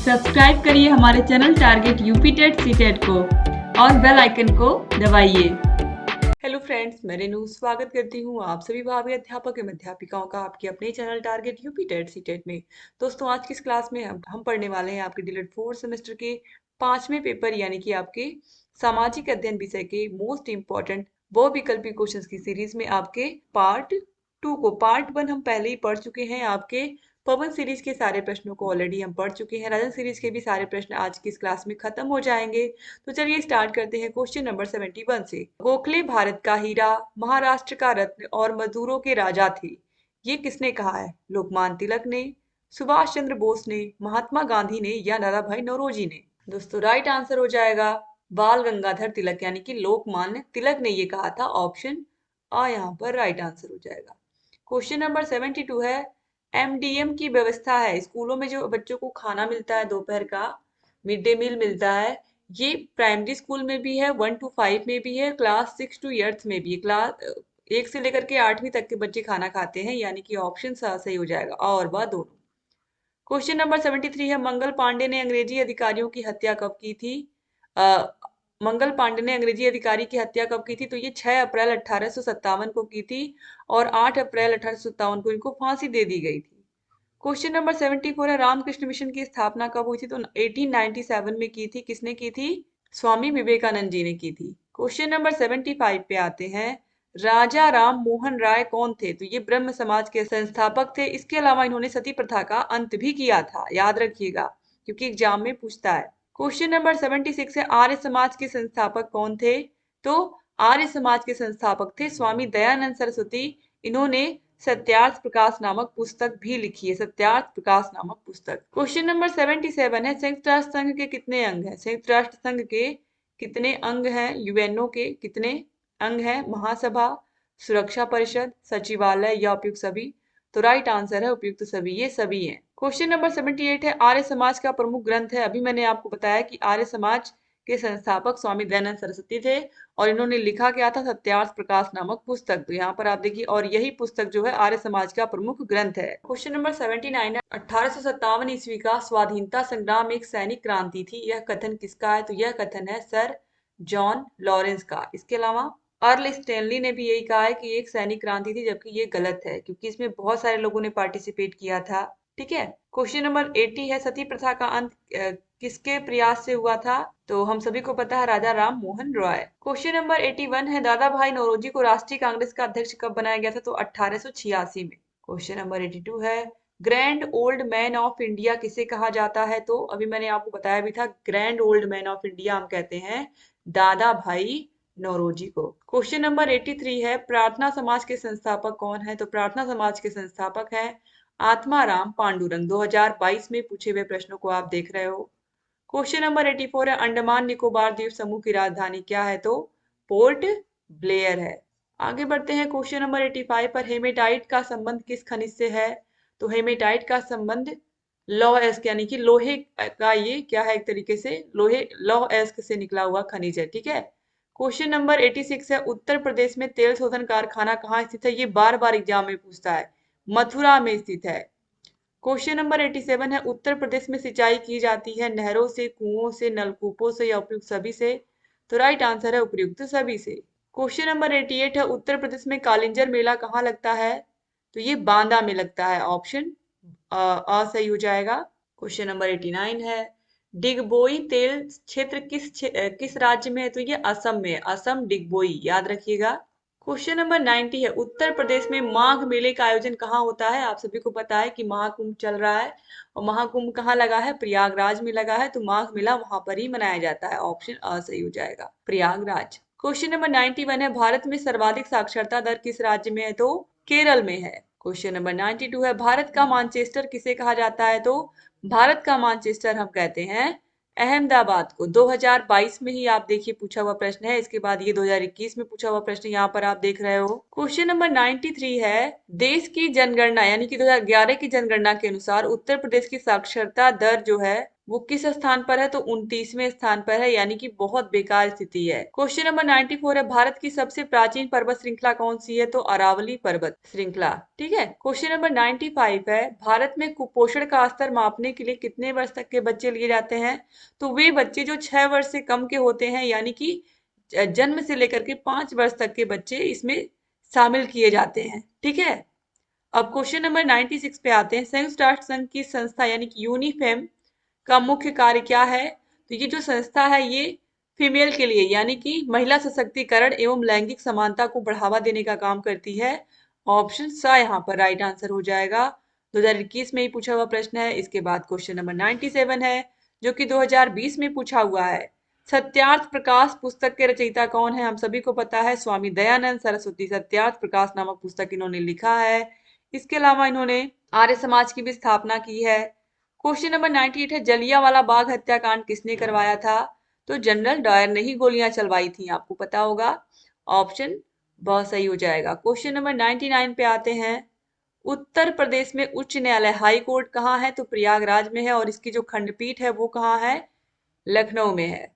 Subscribe करिए हमारे channel target UP TET CTET को और बेल आइकन को दबाइए। हेलो फ्रेंड्स, मैं रेनू स्वागत करती हूँ आप सभी भावी अध्यापक एवं अध्यापिकाओं का आपके अपने channel target UP TET CTET में। दोस्तों, आज की इस क्लास में हम पढ़ने वाले हैं आपके डीएलएड 4th सेमेस्टर के 5वें पेपर यानी कि आपके सामाजिक अध्ययन विषय के मोस्ट इंपॉर्टेंट बहुविकल्पी क्वेश्चंस की सीरीज में आपके पार्ट 2 को। पार्ट 1 हम पहले ही पढ़ चुके हैं। आपके पवन सीरीज के सारे प्रश्नों को ऑलरेडी हम पढ़ चुके हैं। राजन सीरीज के भी सारे प्रश्न आज की इस क्लास में खत्म हो जाएंगे। तो चलिए स्टार्ट करते हैं क्वेश्चन नंबर 71 से। गोखले भारत का हीरा, महाराष्ट्र का रत्न और मजदूरों के राजा थे, ये किसने कहा है? लोकमान्य तिलक ने, सुभाष चंद्र बोस ने, महात्मा गांधी ने या दादा भाई नौरोजी ने? दोस्तों, राइट आंसर हो जाएगा बाल गंगाधर तिलक यानी कि लोकमान्य तिलक ने ये कहा था। ऑप्शन आ यहाँ पर राइट आंसर हो जाएगा। क्वेश्चन नंबर 72 है, एमडीएम की व्यवस्था है, स्कूलों में जो बच्चों को खाना मिलता है दोपहर का, मिड डे मील मिलता है, ये प्राइमरी स्कूल में भी है, 1 to 5 में भी है, क्लास 6 to 8 में भी है। क्लास 1 से लेकर के 8वीं तक के बच्चे खाना खाते हैं, यानी कि ऑप्शन सही हो जाएगा और वह दोनों। क्वेश्चन नंबर 73 है, मंगल पांडे ने अंग्रेजी अधिकारियों की हत्या कब की थी? मंगल पांडे ने अंग्रेजी अधिकारी की हत्या कब की थी? तो ये 6 अप्रैल 1857 को की थी और 8 अप्रैल 1857 को इनको फांसी दे दी गई थी। क्वेश्चन नंबर 74 है, रामकृष्ण मिशन की स्थापना कब हुई थी? तो 1897 में की थी। किसने की थी? स्वामी विवेकानंद जी ने की थी। क्वेश्चन नंबर 75 पे आते हैं, राजा राम मोहन राय कौन थे? तो ये ब्रह्म समाज के संस्थापक थे। इसके अलावा इन्होंने सती प्रथा का अंत भी किया था, याद रखिएगा क्योंकि एग्जाम में पूछता है। क्वेश्चन नंबर 76 है, आर्य समाज के संस्थापक कौन थे? तो आर्य समाज के संस्थापक थे स्वामी दयानंद सरस्वती। इन्होंने सत्यार्थ प्रकाश नामक पुस्तक भी लिखी है, सत्यार्थ प्रकाश नामक पुस्तक। क्वेश्चन नंबर 77 है, संयुक्त राष्ट्र संघ के कितने अंग हैं? संयुक्त राष्ट्र संघ के कितने अंग हैं? यूएनओ के कितने अंग हैं? महासभा, सुरक्षा परिषद, सचिवालय या उपयुक्त सभी? तो राइट आंसर है उपयुक्त सभी, ये सभी हैं। क्वेश्चन नंबर 78 है, आर्य समाज का प्रमुख ग्रंथ है। अभी मैंने आपको बताया कि आर्य समाज के संस्थापक स्वामी दयानंद सरस्वती थे और इन्होंने लिखा क्या था? सत्यार्थ प्रकाश नामक पुस्तक। तो यहाँ पर आप देखिए, और यही पुस्तक जो है आर्य समाज का प्रमुख ग्रंथ है। क्वेश्चन नंबर 79 है, 1857 ईस्वी का स्वाधीनता संग्राम एक सैनिक क्रांति थी, यह कथन किसका है? तो यह कथन है सर जॉन लॉरेंस का। इसके अलावा अर्ल स्टेनली ने भी यही कहा है कि एक सैनिक क्रांति थी, जबकि ये गलत है क्योंकि इसमें बहुत सारे लोगों ने पार्टिसिपेट किया था। ठीक है। क्वेश्चन नंबर 80 है, सती प्रथा का अंत किसके प्रयास से हुआ था? तो हम सभी को पता है राजा राम मोहन रॉय। क्वेश्चन नंबर 81 है, दादा भाई नौरोजी को राष्ट्रीय कांग्रेस का अध्यक्ष कब बनाया गया था? तो 1886 में। क्वेश्चन नंबर 82 है, grand old man of India किसे कहा जाता है? तो अभी मैंने आपको बताया भी था, grand old man of India हम कहते हैं दादा भाई नौरोजी को। क्वेश्चन नंबर 83 है, प्रार्थना समाज के संस्थापक कौन है? तो प्रार्थना समाज के संस्थापक हैं आत्माराम पांडुरंग। 2022 में पूछे हुए प्रश्नों को आप देख रहे हो। क्वेश्चन नंबर 84 है, अंडमान निकोबार द्वीप समूह की राजधानी क्या है? तो पोर्ट ब्लेयर है। आगे बढ़ते हैं क्वेश्चन नंबर 85 पर, हेमेटाइट का संबंध किस खनिज से है? तो हेमेटाइट का संबंध लौह एस्क यानी कि लोहे का, ये क्या है? एक तरीके से लोहे लौह एस्क से निकला हुआ खनिज है। ठीक है। क्वेश्चन नंबर 86 है, उत्तर प्रदेश में तेल शोधन कारखाना कहाँ स्थित है? ये बार बार एग्जाम में पूछता है, मथुरा में स्थित है। क्वेश्चन नंबर 87 है, उत्तर प्रदेश में सिंचाई की जाती है नहरों से, कुओं से, नलकूपों से या उपयुक्त सभी से? तो राइट आंसर है उपयुक्त सभी से। क्वेश्चन नंबर 88 है, उत्तर प्रदेश में कालिंजर मेला कहाँ लगता है? तो ये बांदा में लगता है। ऑप्शन अ सही हो जाएगा। क्वेश्चन नंबर 89 है, डिगबोई तेल क्षेत्र किस राज्य में है? तो ये असम में है, असम डिगबोई, याद रखिएगा। क्वेश्चन नंबर 90 है, उत्तर प्रदेश में माघ मेले का आयोजन कहाँ होता है? आप सभी को पता है कि महाकुंभ चल रहा है और महाकुंभ कहाँ लगा है? प्रयागराज में लगा है, तो माघ मेला वहां पर ही मनाया जाता है। ऑप्शन अ सही हो जाएगा, प्रयागराज। क्वेश्चन नंबर 91 है, भारत में सर्वाधिक साक्षरता दर किस राज्य में है? तो केरल में है। क्वेश्चन नंबर 92 है, भारत का मानचेस्टर किसे कहा जाता है? तो भारत का मानचेस्टर हम कहते हैं अहमदाबाद को। 2022 में ही आप देखिए पूछा हुआ प्रश्न है, इसके बाद ये 2021 में पूछा हुआ प्रश्न यहाँ पर आप देख रहे हो। क्वेश्चन नंबर 93 है, देश की जनगणना यानी कि 2011 की जनगणना के अनुसार उत्तर प्रदेश की साक्षरता दर जो है वो किस स्थान पर है? तो 29वें स्थान पर है, यानी कि बहुत बेकार स्थिति है। क्वेश्चन नंबर 94 है, भारत की सबसे प्राचीन पर्वत श्रृंखला कौन सी है? तो अरावली पर्वत श्रृंखला। ठीक है। क्वेश्चन नंबर 95 है, भारत में कुपोषण का स्तर मापने के लिए कितने वर्ष तक के बच्चे लिए जाते हैं? तो वे बच्चे जो 6 वर्ष से कम के होते हैं, यानी कि जन्म से लेकर के 5 वर्ष तक के बच्चे इसमें शामिल किए जाते हैं। ठीक है। अब क्वेश्चन नंबर 96 पे आते हैं, संयुक्त राष्ट्र संघ की संस्था यानी कि यूनिफेम का मुख्य कार्य क्या है? तो ये जो संस्था है ये फीमेल के लिए यानी कि महिला सशक्तिकरण एवं लैंगिक समानता को बढ़ावा देने का काम करती है। ऑप्शन सा यहाँ पर राइट आंसर हो जाएगा। 2021 में ही पूछा हुआ प्रश्न है। इसके बाद क्वेश्चन नंबर 97 है, जो कि 2020 में पूछा हुआ है। सत्यार्थ प्रकाश पुस्तक के रचयिता कौन है? हम सभी को पता है, स्वामी दयानंद सरस्वती सत्यार्थ प्रकाश नामक पुस्तक इन्होंने लिखा है। इसके अलावा इन्होंने आर्य समाज की भी स्थापना की है। क्वेश्चन नंबर 98 है, जलियांवाला बाग हत्याकांड किसने करवाया था? तो जनरल डायर ने ही गोलियां चलवाई थी, आपको पता होगा। ऑप्शन बहुत सही हो जाएगा। क्वेश्चन नंबर 99 पे आते हैं, उत्तर प्रदेश में उच्च न्यायालय हाई कोर्ट कहाँ है? तो प्रयागराज में है, और इसकी जो खंडपीठ है वो कहाँ है? लखनऊ में है।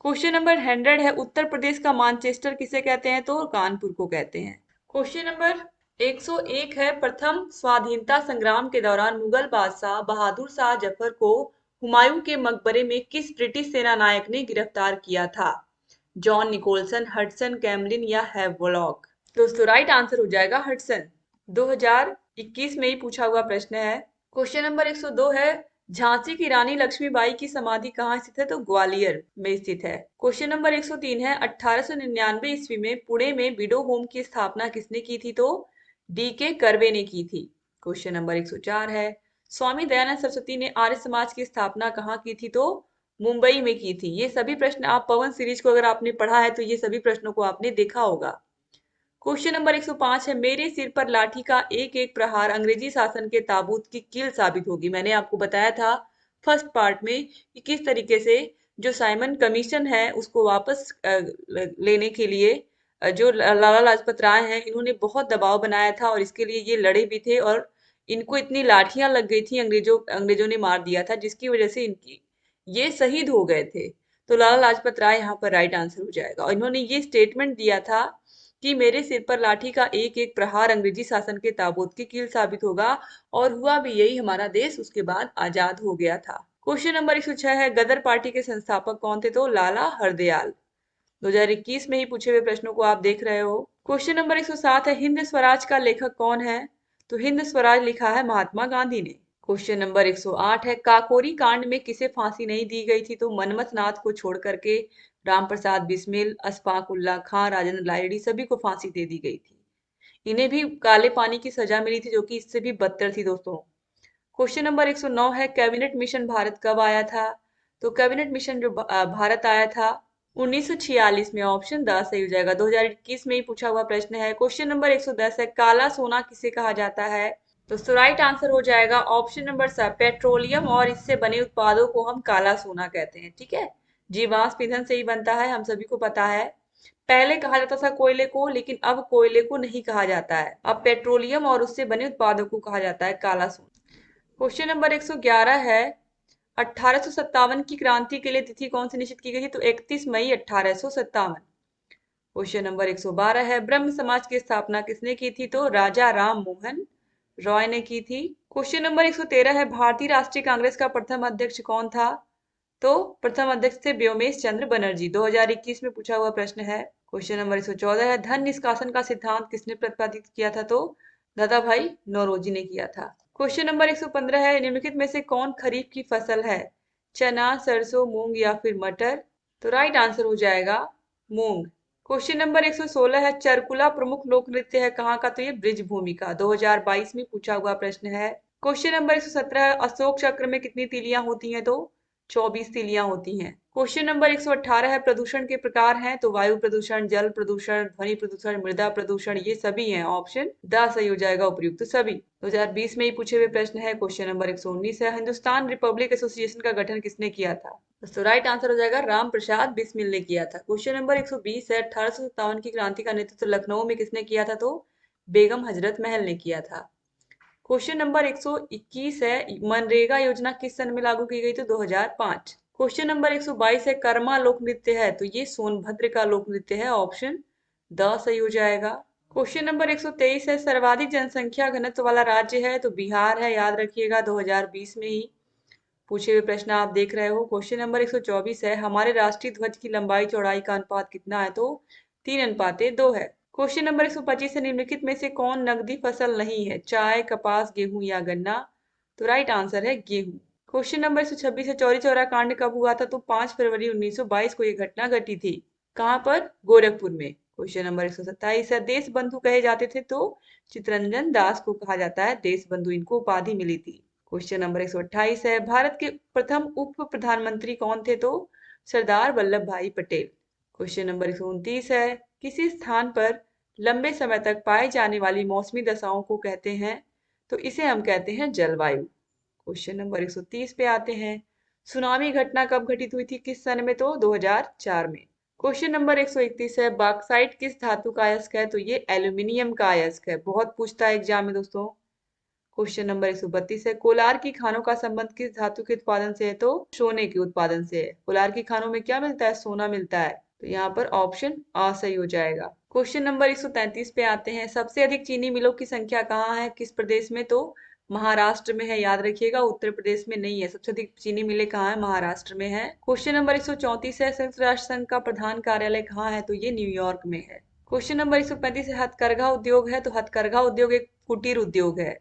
क्वेश्चन नंबर 100 है, उत्तर प्रदेश का मानचेस्टर किसे कहते हैं? तो कानपुर को कहते हैं। क्वेश्चन नंबर 101 है, प्रथम स्वाधीनता संग्राम के दौरान मुगल बादशाह बहादुर शाह जफर को हुमायूं के मकबरे में किस ब्रिटिश सेना नायक ने गिरफ्तार किया था? जॉन निकोलसन, हडसन, कैमलिन या हैवलॉक? दोस्तों राइट आंसर हो जाएगा हडसन। 2021 में ही पूछा हुआ प्रश्न है। क्वेश्चन नंबर 102 है, झांसी की रानी लक्ष्मीबाई की समाधि कहाँ स्थित है? तो ग्वालियर में स्थित है। क्वेश्चन नंबर 103 है, 1899 ईस्वी में पुणे में विडो होम की स्थापना किसने की थी? तो डी के कर्वे ने की थी। क्वेश्चन नंबर 104 है, स्वामी दयानंद सरस्वती ने आर्य समाज की स्थापना कहाँ की थी? तो मुंबई में की थी। ये सभी प्रश्न आप पवन सीरीज को अगर आपने पढ़ा है तो ये सभी प्रश्नों को आपने देखा होगा। क्वेश्चन नंबर 105 है, मेरे सिर पर लाठी का एक एक प्रहार अंग्रेजी शासन के ताबूत की कील साबित होगी। मैंने आपको बताया था फर्स्ट पार्ट में कि किस तरीके से जो साइमन कमीशन है उसको वापस लेने के लिए जो लाला लाजपत राय हैं इन्होंने बहुत दबाव बनाया था, और इसके लिए ये लड़े भी थे, और इनको इतनी लाठियां लग गई थी, अंग्रेजों ने मार दिया था, जिसकी वजह से इनकी ये शहीद हो गए थे। तो लाला लाजपत राय यहाँ पर राइट आंसर हो जाएगा। और इन्होंने ये स्टेटमेंट दिया था कि मेरे सिर पर लाठी का एक एक प्रहार अंग्रेजी शासन के ताबूत की कील साबित होगा, और हुआ भी यही, हमारा देश उसके बाद आजाद हो गया था। क्वेश्चन नंबर 106 है, गदर पार्टी के संस्थापक कौन थे? तो लाला हरदयाल। 2021 में ही पूछे हुए प्रश्नों को आप देख रहे हो। क्वेश्चन नंबर 107 है, हिंद स्वराज का लेखक कौन है? तो हिंद स्वराज लिखा है महात्मा गांधी ने। क्वेश्चन नंबर 108 है, काकोरी कांड में किसे फांसी नहीं दी गई थी? तो मनमथ नाथ को छोड़ करके राम प्रसाद बिस्मिल, अशफाक उल्ला खां, राजेंद्र लाहिड़ी सभी को फांसी दे दी गई थी। इन्हें भी काले पानी की सजा मिली थी, जो कि इससे भी बदतर थी दोस्तों। क्वेश्चन नंबर 109 है, कैबिनेट मिशन भारत कब आया था? तो कैबिनेट मिशन जो भारत आया था 1946 में। ऑप्शन द सही हो जाएगा। 2021 में ही पूछा हुआ प्रश्न है। क्वेश्चन नंबर 110 है, काला सोना किसे कहा जाता है? तो राइट आंसर हो जाएगा ऑप्शन नंबर सा, पेट्रोलियम और इससे बने उत्पादों को हम काला सोना कहते हैं। ठीक है। जीवाश्म ईंधन से ही बनता है, हम सभी को पता है। पहले कहा जाता था कोयले को, लेकिन अब कोयले को नहीं कहा जाता है, अब पेट्रोलियम और उससे बने उत्पादों को कहा जाता है काला सोना। क्वेश्चन नंबर 111 है, 1857 की क्रांति के लिए तिथि कौन सी निश्चित की गई थी? तो 31 मई 1857। क्वेश्चन नंबर 112 है, ब्रह्म समाज की स्थापना किसने की थी? तो राजा राम मोहन रॉय ने की थी। क्वेश्चन नंबर 113 है, भारतीय राष्ट्रीय कांग्रेस का प्रथम अध्यक्ष कौन था? तो प्रथम अध्यक्ष थे व्योमेश चंद्र बनर्जी। 2021 में पूछा हुआ प्रश्न है। क्वेश्चन नंबर 114 है, धन निष्कासन का सिद्धांत किसने प्रतिपादित किया था? तो दादा भाई नौरोजी ने किया था। क्वेश्चन नंबर 115 है, निम्नलिखित में से कौन खरीफ की फसल है? चना, सरसों, मूंग या फिर मटर? तो राइट आंसर हो जाएगा मूंग। क्वेश्चन नंबर 116 है, चरकुला प्रमुख लोक नृत्य है कहाँ का? तो ये ब्रिज भूमि का। 2022 में पूछा हुआ प्रश्न है। क्वेश्चन नंबर 117 है, अशोक चक्र में कितनी तीलियां होती हैं? तो 24 तीलियां होती हैं। क्वेश्चन नंबर 118 है, प्रदूषण के प्रकार हैं? तो वायु प्रदूषण, जल प्रदूषण, ध्वनि प्रदूषण, मृदा प्रदूषण, ये सभी हैं। ऑप्शन द सही हो जाएगा उपयुक्त सभी। 2020 में ही पूछे हुए प्रश्न है। क्वेश्चन नंबर 119 है, हिंदुस्तान रिपब्लिक एसोसिएशन का गठन किसने किया था? तो राइट आंसर हो जाएगा राम प्रसाद बिस्मिल ने किया था। क्वेश्चन नंबर 120 है, 1857 की क्रांति का नेतृत्व लखनऊ में किसने किया था? तो बेगम हजरत महल ने किया था। क्वेश्चन नंबर 121 है, मनरेगा योजना किस सन में लागू की गई? तो 2005। क्वेश्चन नंबर 122 है, कर्मा लोक नृत्य है, तो ये सोनभद्र का लोक नृत्य है, ऑप्शन द सही हो जाएगा। क्वेश्चन नंबर 123 है, सर्वाधिक जनसंख्या घनत्व वाला राज्य है, तो बिहार है, याद रखिएगा 2020 में ही पूछे हुए प्रश्न आप देख रहे हो। क्वेश्चन नंबर 124 है, हमारे राष्ट्रीय ध्वज की लंबाई चौड़ाई का अनुपात कितना है? तो 3:2 है। क्वेश्चन नंबर 125 है, निम्नलिखित में से कौन नकदी फसल नहीं है? चाय, कपास, गेहूं या गन्ना? तो राइट आंसर है गेहूं। क्वेश्चन नंबर 126 है, चौरी चौरा कांड कब हुआ था? तो 5 फरवरी 1922 को यह घटना घटी थी। कहाँ पर? गोरखपुर में। क्वेश्चन नंबर 127 है, देश बंधु कहे जाते थे, तो चित्तरंजन दास को कहा जाता है देश बंधु, इनको उपाधि मिली थी। क्वेश्चन नंबर 128 है, भारत के प्रथम उप प्रधानमंत्री कौन थे? तो सरदार वल्लभ भाई पटेल। क्वेश्चन नंबर 129 है, किसी स्थान पर लंबे समय तक पाए जाने वाली मौसमी दशाओं को कहते हैं? तो इसे हम कहते हैं जलवायु। क्वेश्चन नंबर 130 पे आते हैं, सुनामी घटना कब घटित हुई थी, किस सन में? तो 2004 में। क्वेश्चन नंबर 131 है, बॉक्साइट किस धातु का अयस्क है? तो ये एल्यूमिनियम का अयस्क है, बहुत पूछता है एग्जाम में दोस्तों। क्वेश्चन नंबर 132 है, कोलार की खानों का संबंध किस धातु के उत्पादन से है? तो सोने के उत्पादन से है। कोलार की खानों में क्या मिलता है? सोना मिलता है, तो यहाँ पर ऑप्शन आ सही हो जाएगा। क्वेश्चन नंबर 133 पे आते हैं, सबसे अधिक चीनी मिलों की संख्या कहाँ है, किस प्रदेश में? तो महाराष्ट्र में है, याद रखिएगा, उत्तर प्रदेश में नहीं है। सबसे अधिक चीनी मिलें कहाँ है? महाराष्ट्र में है। क्वेश्चन नंबर 134 है, संयुक्त राष्ट्र संघ का प्रधान कार्यालय कहाँ है? तो ये न्यूयॉर्क में है। क्वेश्चन नंबर 135 है, हथकरघा उद्योग है, तो हथकरघा उद्योग एक कुटीर उद्योग है,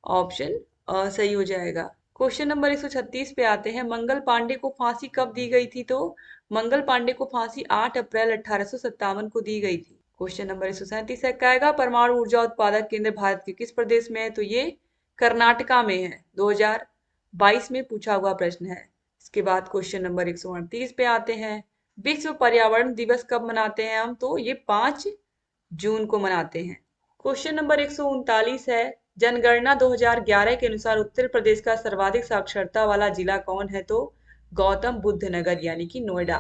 ऑप्शन सही हो जाएगा। क्वेश्चन नंबर 136 पे आते हैं, मंगल पांडे को फांसी कब दी गई थी? तो मंगल पांडे को फांसी 8 अप्रैल 1857 को दी गई थी। क्वेश्चन नंबर 137 है, कैगा परमाणु ऊर्जा उत्पादक केंद्र भारत के किस प्रदेश में है? तो ये कर्नाटका में है, 2022 में पूछा हुआ प्रश्न है। इसके बाद क्वेश्चन नंबर 138 पे आते हैं, विश्व पर्यावरण दिवस कब मनाते हैं हम? तो ये 5 जून को मनाते हैं। क्वेश्चन नंबर 139 है, जनगणना 2011 के अनुसार उत्तर प्रदेश का सर्वाधिक साक्षरता वाला जिला कौन है? तो गौतम बुद्ध नगर यानी कि नोएडा।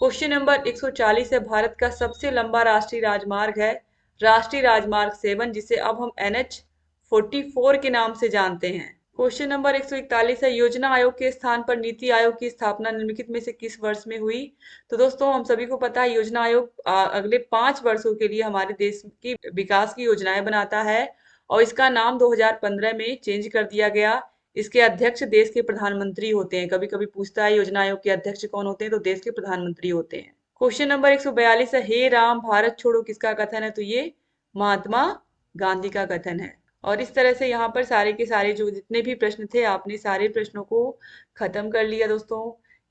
क्वेश्चन नंबर 140 है, भारत का सबसे लंबा राष्ट्रीय राजमार्ग है राष्ट्रीय राजमार्ग 7, जिसे अब हम NH-44 के नाम से जानते हैं। क्वेश्चन नंबर 141 है, योजना आयोग के स्थान पर नीति आयोग की स्थापना निम्नलिखित में से किस वर्ष में हुई? तो दोस्तों हम सभी को पता है, योजना आयोग अगले 5 वर्षों के लिए हमारे देश की विकास की योजनाएं बनाता है, और इसका नाम 2015 में चेंज कर दिया गया। इसके अध्यक्ष देश के प्रधानमंत्री होते हैं। कभी कभी पूछता है योजना आयोग के अध्यक्ष कौन होते हैं? तो देश के प्रधानमंत्री होते हैं। क्वेश्चन नंबर 142 है, हे राम भारत छोड़ो किसका कथन है? तो ये महात्मा गांधी का कथन है। और इस तरह से यहाँ पर सारे के सारे जो जितने भी प्रश्न थे, आपने सारे प्रश्नों को खत्म कर लिया दोस्तों।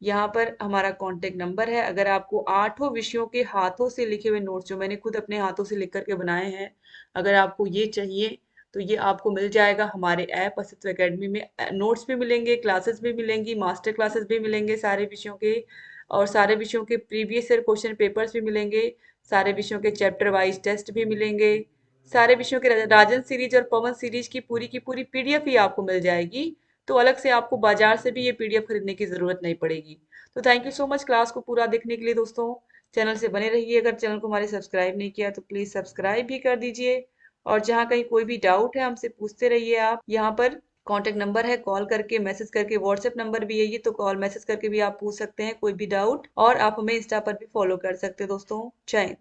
यहाँ पर हमारा कांटेक्ट नंबर है, अगर आपको 8 विषयों के हाथों से लिखे हुए नोट्स जो मैंने खुद अपने हाथों से लिख करके बनाए हैं, अगर आपको ये चाहिए तो ये आपको मिल जाएगा हमारे ऐप अस्तित्व एकेडमी में। नोट्स भी मिलेंगे, क्लासेस भी मिलेंगी, मास्टर क्लासेस भी मिलेंगे सारे विषयों के, और सारे विषयों के प्रीवियस ईयर क्वेश्चन पेपर्स भी मिलेंगे, सारे विषयों के चैप्टर वाइज टेस्ट भी मिलेंगे, सारे विषयों के राजन सीरीज और पवन सीरीज की पूरी पीडीएफ ही आपको मिल जाएगी। तो अलग से आपको बाजार से भी ये पीडीएफ खरीदने की जरूरत नहीं पड़ेगी। तो thank you so much class को पूरा देखने के लिए दोस्तों। चैनल से बने रहिए, अगर चैनल को हमारे सब्सक्राइब नहीं किया तो प्लीज सब्सक्राइब भी कर दीजिए, और जहाँ कहीं कोई भी डाउट है हमसे पूछते रहिए। आप यहाँ पर कांटेक्ट नंबर है, कॉल करके, मैसेज करके, व्हाट्सएप नंबर भी है ये, तो कॉल मैसेज करके भी आप पूछ सकते हैं कोई भी डाउट, और आप हमें इंस्टा पर भी फॉलो कर सकते हैं दोस्तों। जय हिंद।